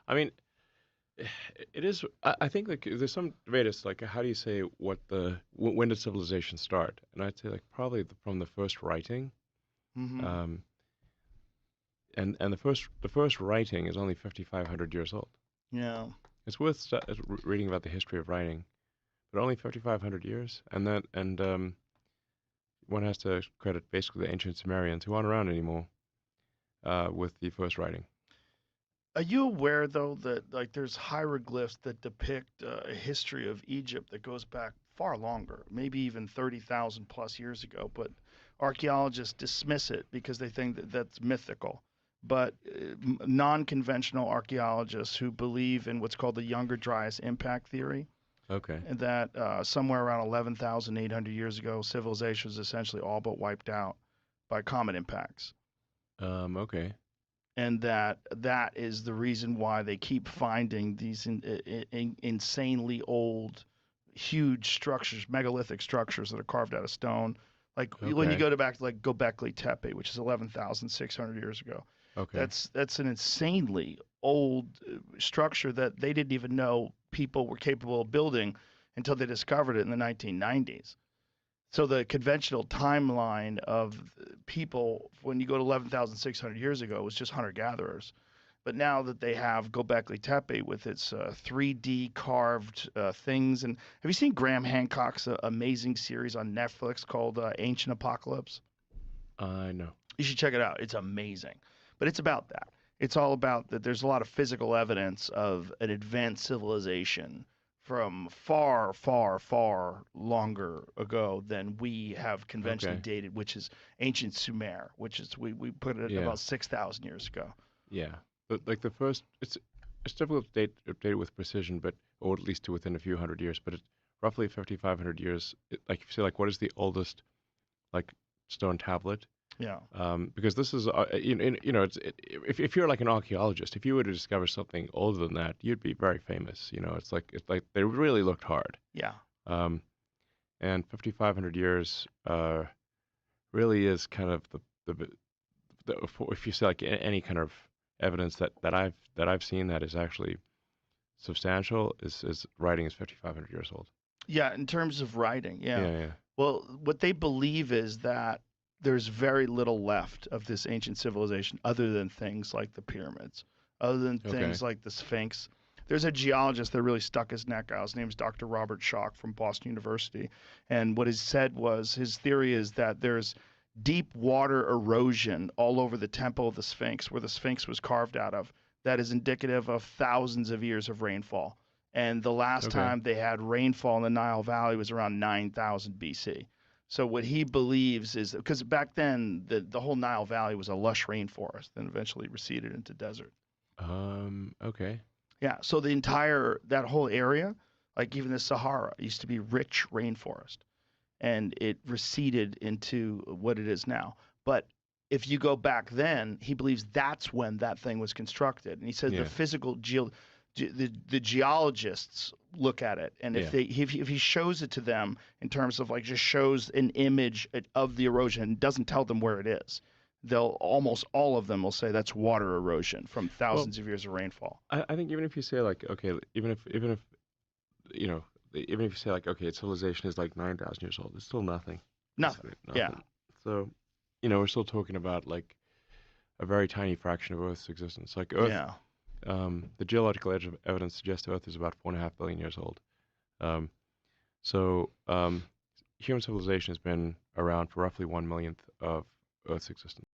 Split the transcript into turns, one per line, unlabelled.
I mean, it is. I think like there's some debate as to, like how do you say when did civilization start? And I'd say like probably from the first writing.
Hmm.
Um, and the first writing is only 5,500 years old.
Yeah.
It's worth reading about the history of writing, but only 5,500 years, and one has to credit basically the ancient Sumerians who aren't around anymore with the first writing.
Are you aware though that like there's hieroglyphs that depict a history of Egypt that goes back far longer, maybe even 30,000 plus years ago, but archaeologists dismiss it because they think that that's mythical. But non-conventional archaeologists who believe in what's called the Younger Dryas impact theory,
Okay.
and that somewhere around 11,800 years ago, civilization was essentially all but wiped out by comet impacts,
Okay.
and that is the reason why they keep finding these insanely old, huge structures, megalithic structures that are carved out of stone. Like when you
Okay.
go to back to like Gobekli Tepe, which is 11,600 years ago,
Okay.
that's an insanely old structure that they didn't even know people were capable of building until they discovered it in the 1990s. So the conventional timeline of people when you go to 11,600 years ago was just hunter gatherers. But now that they have Gobekli Tepe with its 3D carved things, and have you seen Graham Hancock's amazing series on Netflix called Ancient Apocalypse?
I know.
You should check it out. It's amazing. But it's about that. It's all about that there's a lot of physical evidence of an advanced civilization from far, far, far longer ago than we have conventionally
Okay.
dated, which is ancient Sumer, which is we put it
Yeah.
about 6,000 years ago.
Yeah. But like the first, it's difficult to update it with precision, but or at least to within a few hundred years. But it's roughly 5,500 years. Like if you say like what is the oldest like stone tablet?
Yeah.
Because this is, if you're like an archaeologist, if you were to discover something older than that, you'd be very famous. It's like they really looked hard.
Yeah.
Um, and 5,500 years really is kind of if you say like any kind of evidence that I've seen that is actually substantial is writing is 5,500 years old.
Yeah. In terms of writing, yeah.
Yeah, yeah.
Well, what they believe is that there's very little left of this ancient civilization other than things like the pyramids, other than
Okay.
things like the Sphinx. There's a geologist that really stuck his neck out. His name's Dr. Robert Schoch from Boston University. And what he said was his theory is that there's deep water erosion all over the temple of the Sphinx, where the Sphinx was carved out of, that is indicative of thousands of years of rainfall. And the last
Okay.
time they had rainfall in the Nile Valley was around 9,000 BC. So what he believes is because back then the whole Nile Valley was a lush rainforest, then eventually receded into desert.
Okay.
Yeah, so the entire that whole area, like even the Sahara, used to be rich rainforest, and it receded into what it is now. But if you go back then, he believes that's when that thing was constructed, and he says the
Yeah.
physical the geologists look at it, and
Yeah.
if he shows it to them in terms of like just shows an image of the erosion and doesn't tell them where it is, they'll almost all of them will say that's water erosion from
Well,
thousands of years of rainfall.
I think even if you say like okay, even if you know even if you say like okay, civilization is like 9,000 years old, it's still nothing. It's
Nothing. Yeah.
nothing. So we're still talking about like a very tiny fraction of Earth's existence. Like Earth,
Yeah.
the geological evidence suggests Earth is about 4.5 billion years old. Um, so human civilization has been around for roughly 1 millionth of Earth's existence.